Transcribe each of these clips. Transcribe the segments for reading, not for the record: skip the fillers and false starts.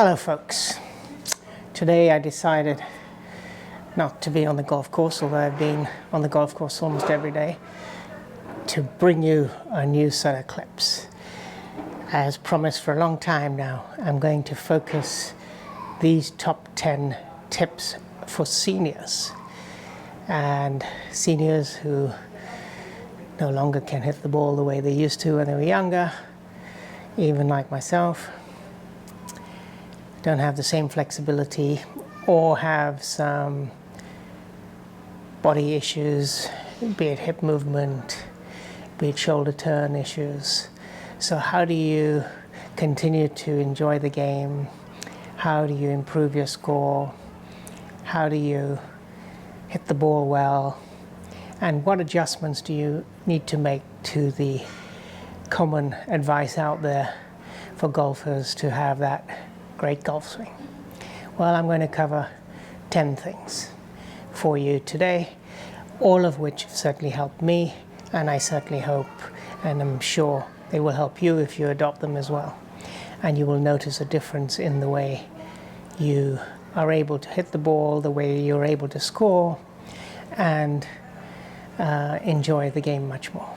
Hello folks. Today I decided not to be on the golf course, although I've been on the golf course almost every day, to bring you a new set of clips. As promised for a long time now, I'm going to focus these top 10 tips for seniors, and seniors who no longer can hit the ball the way they used to when they were younger, even like myself, don't have the same flexibility or have some body issues, be it hip movement, be it shoulder turn issues. So how do you continue to enjoy the game? How do you improve your score? How do you hit the ball well? And what adjustments do you need to make to the common advice out there for golfers to have that great golf swing? Well, I'm going to cover 10 things for you today, all of which certainly helped me, and I certainly hope, and I'm sure they will help you if you adopt them as well. And you will notice a difference in the way you are able to hit the ball, the way you're able to score, and enjoy the game much more,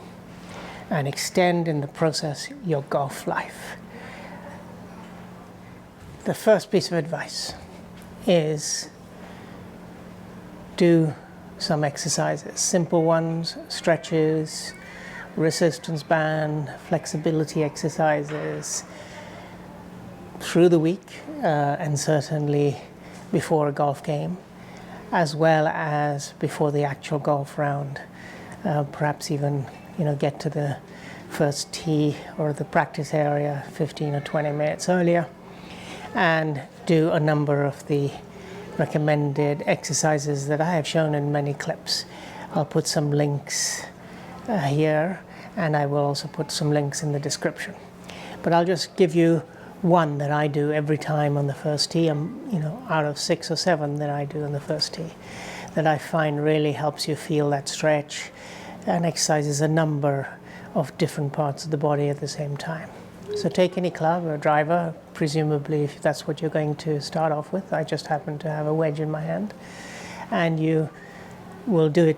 and extend in the process your golf life. The first piece of advice is do some exercises, simple ones, stretches, resistance band, flexibility exercises through the week, and certainly before a golf game, as well as before the actual golf round. Perhaps even get to the first tee or the practice area 15 or 20 minutes earlier, and do a number of the recommended exercises that I have shown in many clips. I'll put some links here, and I will also put some links in the description. But I'll just give you one that I do every time on the first tee, out of 6 or 7 that I do on the first tee, that I find really helps you feel that stretch and exercises a number of different parts of the body at the same time. So take any club or driver, presumably if that's what you're going to start off with. I just happen to have a wedge in my hand. And you will do it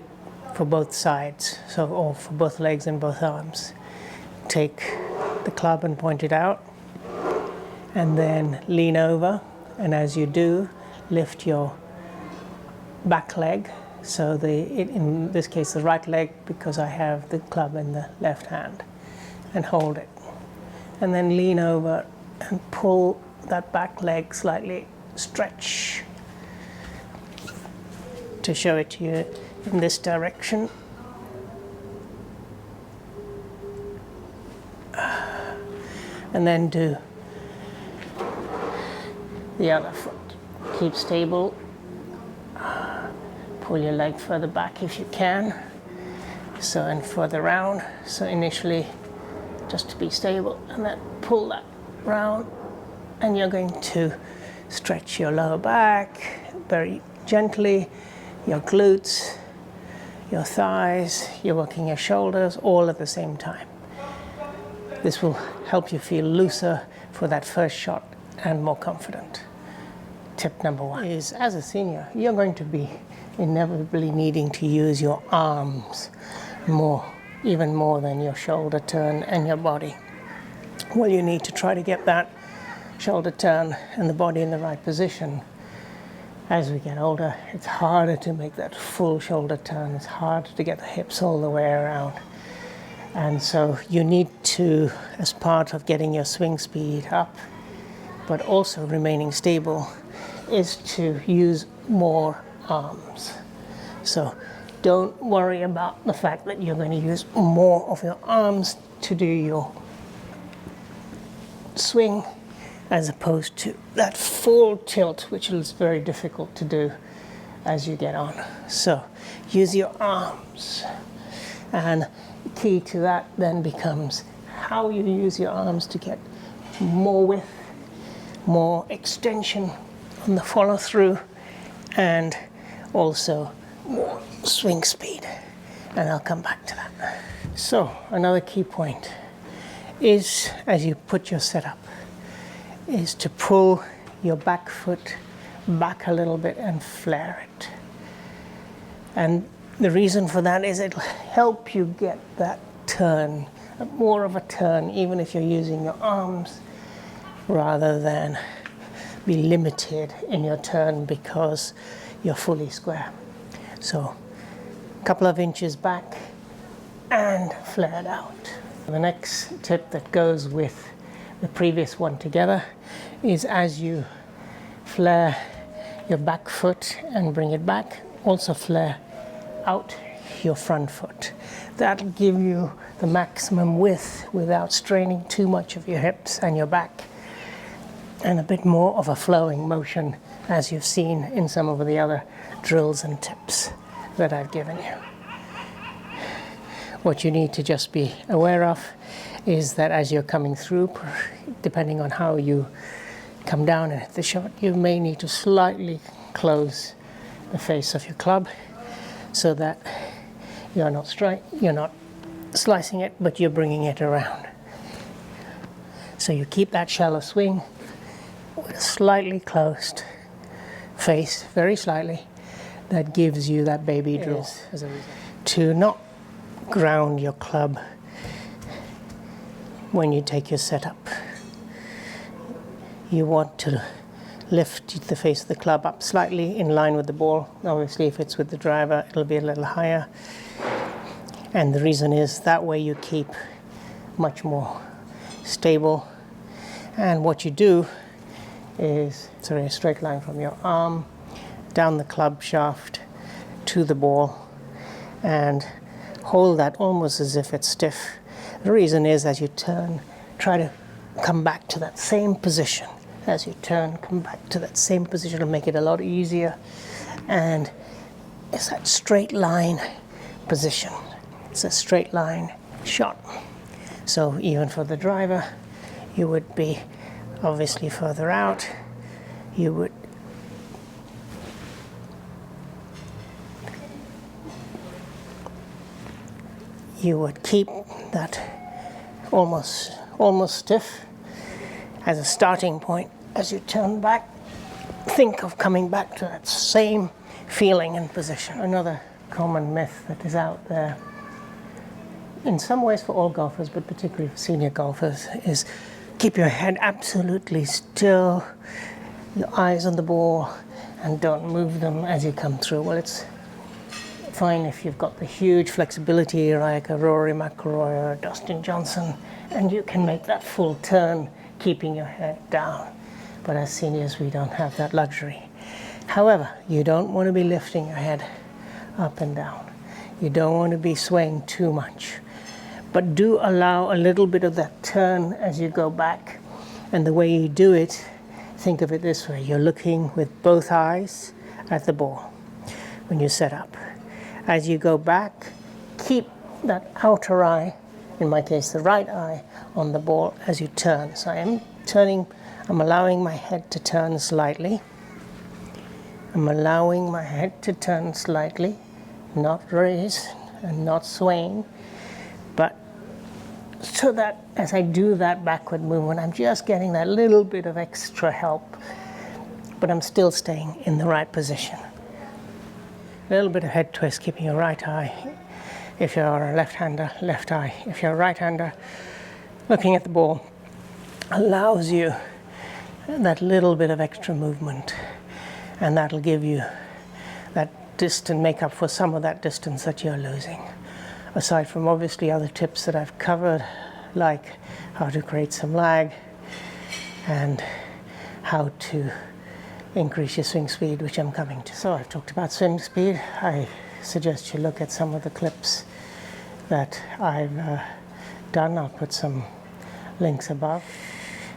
for both sides, or for both legs and both arms. Take the club and point it out, and then lean over, and as you do, lift your back leg. So in this case the right leg, because I have the club in the left hand, and hold it. And then lean over and pull that back leg slightly, stretch, to show it to you in this direction. And then do the other foot. Keep stable. Pull your leg further back if you can. And further round. So initially, just to be stable, and then pull that round, and you're going to stretch your lower back very gently, your glutes, your thighs, you're working your shoulders all at the same time. This will help you feel looser for that first shot and more confident. Tip number 1 is, as a senior, you're going to be inevitably needing to use your arms more, even more than your shoulder turn and your body. Well, you need to try to get that shoulder turn and the body in the right position. As we get older, it's harder to make that full shoulder turn. It's harder to get the hips all the way around. And so you need to, as part of getting your swing speed up, but also remaining stable, is to use more arms. So don't worry about the fact that you're going to use more of your arms to do your swing, as opposed to that full tilt, which is very difficult to do as you get on. So use your arms. And the key to that then becomes how you use your arms to get more width, more extension on the follow through, and also more swing speed. And I'll come back to that. So another key point is, as you put your setup, is to pull your back foot back a little bit and flare it. And the reason for that is it'll help you get that turn, more of a turn, even if you're using your arms, rather than be limited in your turn because you're fully square. So a couple of inches back and flared out. The next tip that goes with the previous one together is as you flare your back foot and bring it back, also flare out your front foot. That'll give you the maximum width without straining too much of your hips and your back, and a bit more of a flowing motion as you've seen in some of the other drills and tips that I've given you. What you need to just be aware of is that as you're coming through, depending on how you come down and hit the shot, you may need to slightly close the face of your club so that you're not slicing it, but you're bringing it around. So you keep that shallow swing with a slightly closed face, very slightly. That gives you that baby drill as a result. To not ground your club when you take your setup. You want to lift the face of the club up slightly in line with the ball. Obviously, if it's with the driver, it'll be a little higher. And the reason is that way you keep much more stable. And what you do is a straight line from your arm down the club shaft to the ball and hold that almost as if it's stiff. The reason is as you turn, try to come back to that same position. As you turn, come back to that same position to make it a lot easier. And it's that straight line position. It's a straight line shot. So even for the driver, you would be obviously further out. You would keep that almost stiff as a starting point. As you turn back, think of coming back to that same feeling and position. Another common myth that is out there, in some ways for all golfers, but particularly for senior golfers, is keep your head absolutely still, your eyes on the ball, and don't move them as you come through. Well, it's fine if you've got the huge flexibility like a Rory McIlroy or a Dustin Johnson, and you can make that full turn keeping your head down. But as seniors, we don't have that luxury. However, you don't want to be lifting your head up and down. You don't want to be swaying too much. But do allow a little bit of that turn as you go back. And the way you do it, think of it this way. You're looking with both eyes at the ball when you set up. As you go back, keep that outer eye, in my case the right eye, on the ball as you turn. So I'm allowing my head to turn slightly. I'm allowing my head to turn slightly, not raised and not swaying, but so that as I do that backward movement, I'm just getting that little bit of extra help, but I'm still staying in the right position. A little bit of head twist, keeping your right eye. If you're a left-hander, left eye. If you're a right-hander, looking at the ball allows you that little bit of extra movement, and that'll give you that distance, make up for some of that distance that you're losing. Aside from obviously other tips that I've covered, like how to create some lag and how to increase your swing speed, which I'm coming to. So I've talked about swing speed. I suggest you look at some of the clips that I've done. I'll put some links above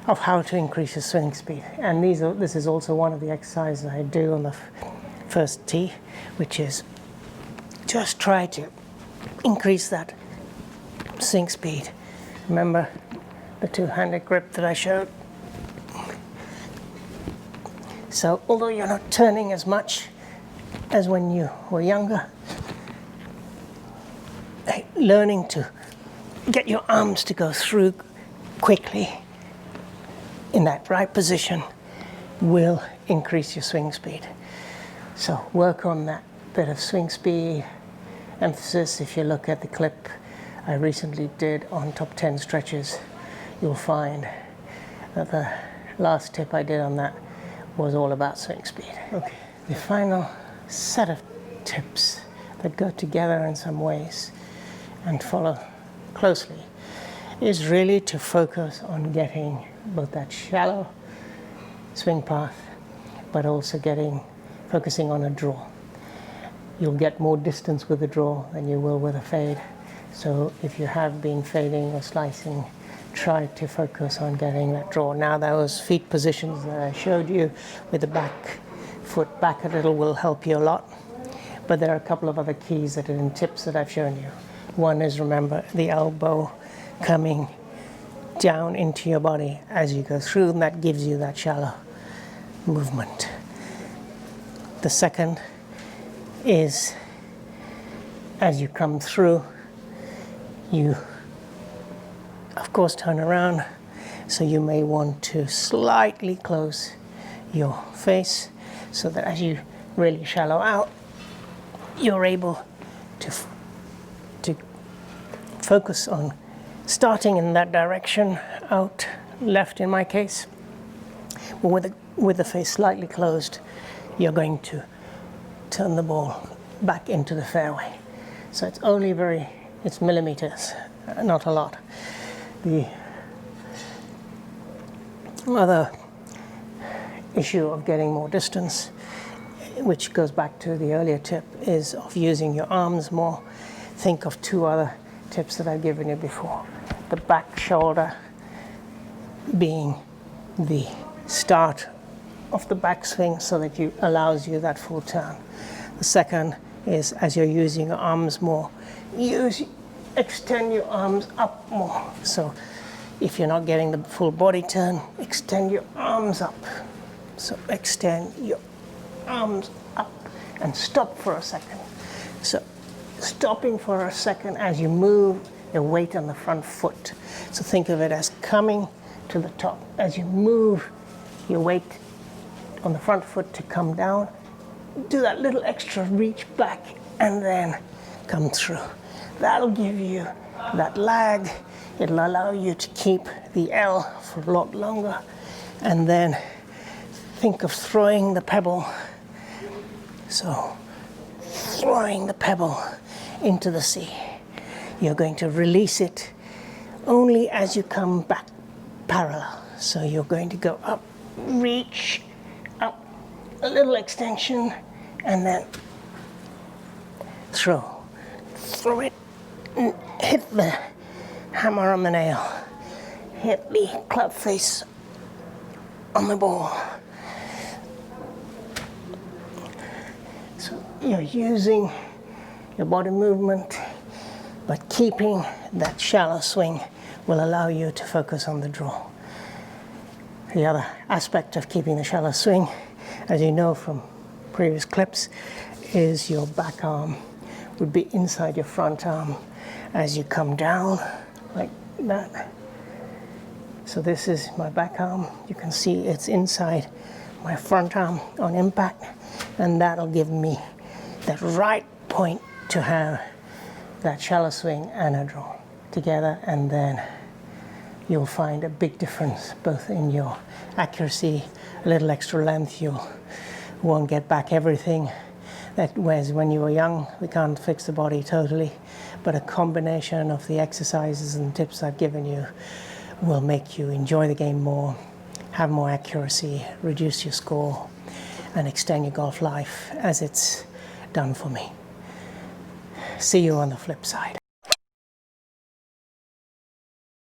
of how to increase your swing speed. And this is also one of the exercises I do on the first tee, which is just try to increase that swing speed. Remember the two-handed grip that I showed? So although you're not turning as much as when you were younger, learning to get your arms to go through quickly in that right position will increase your swing speed. So work on that bit of swing speed emphasis. If you look at the clip I recently did on top 10 stretches, you'll find that the last tip I did on that was all about swing speed. Okay. The final set of tips that go together in some ways and follow closely is really to focus on getting both that shallow swing path, but also focusing on a draw. You'll get more distance with a draw than you will with a fade. So if you have been fading or slicing, try to focus on getting that draw. Now those feet positions that I showed you with the back foot back a little will help you a lot. But there are a couple of other keys that are in tips that I've shown you. One is, remember, the elbow coming down into your body as you go through, and that gives you that shallow movement. The second is, as you come through, you of course turn around, so you may want to slightly close your face so that as you really shallow out, you're able to focus on starting in that direction, out left in my case. But with the face slightly closed, you're going to turn the ball back into the fairway. So it's millimeters, not a lot. The other issue of getting more distance, which goes back to the earlier tip, is of using your arms more. Think of two other tips that I've given you before. The back shoulder being the start of the backswing so that allows you that full turn. The second is, as you're using your arms more, extend your arms up more. So if you're not getting the full body turn, extend your arms up. So extend your arms up and stop for a second. So stopping for a second as you move your weight on the front foot. So think of it as coming to the top. As you move your weight on the front foot to come down, do that little extra reach back and then come through. That'll give you that lag. It'll allow you to keep the L for a lot longer. And then think of throwing the pebble. So throwing the pebble into the sea. You're going to release it only as you come back parallel. So you're going to go up, reach, up, a little extension, and then throw. Throw it, hit the hammer on the nail, hit the club face on the ball. So you're using your body movement, but keeping that shallow swing will allow you to focus on the draw. The other aspect of keeping the shallow swing, as you know from previous clips, is your back arm would be inside your front arm as you come down like that. So this is my back arm. You can see it's inside my front arm on impact, and that'll give me that right point to have that shallow swing and a draw together, and then you'll find a big difference both in your accuracy, a little extra length. You won't get back everything. That whereas when you were young, we can't fix the body totally, but a combination of the exercises and tips I've given you will make you enjoy the game more, have more accuracy, reduce your score, and extend your golf life as it's done for me. See you on the flip side.